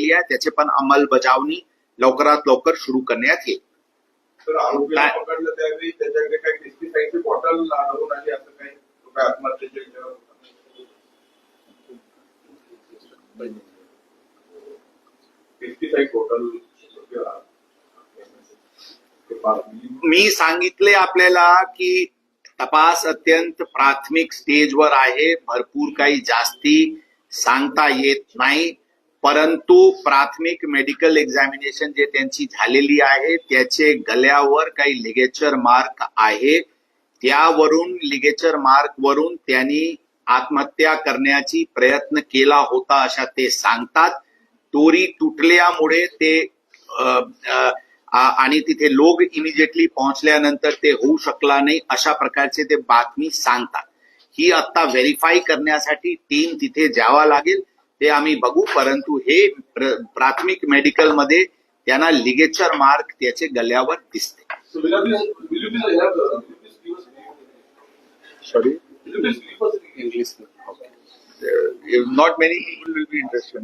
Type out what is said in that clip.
झालेली आहे, त्याचे पण अंमलबजावणी लवकरात लवकर सुरू करण्यात येईल. तर आरोपीला पकडलं त्यावेळी त्याच्याकडे काही पेस्टिसाइडचे बॉटल आढळून आली, असं काही आत्महत्येच्या विचारात पेस्टिसाइड बॉटल. मी सांगितले आपल्याला की तपास अत्यंत प्राथमिक स्टेजवर आहे, भरपूर काही जास्ती सांगता येत नाही, परंतु प्राथमिक मेडिकल एक्झामिनेशन जे त्यांची झालेली आहे त्याचे गल्यावर काही लिगेचर मार्क आहे, त्यावरून लिगेचर मार्क वरून त्यांनी आत्महत्या करण्याची प्रयत्न केला होता अशा ते सांगतात. दोरी तुटल्यामुळे ते आणि तिथे लोक इमिजिएटली पोहोचल्यानंतर ते होऊ शकला नाही अशा प्रकारचे ते बातमी सांगतात. ही आता व्हेरीफाय करण्यासाठी टीम तिथे जावा लागेल, ते आम्ही बघू, परंतु हे प्राथमिक मेडिकल मध्ये त्यांना लिगेचर मार्क त्याचे गल्यावर दिसते. Sorry? English. Okay. Not many people will be interested.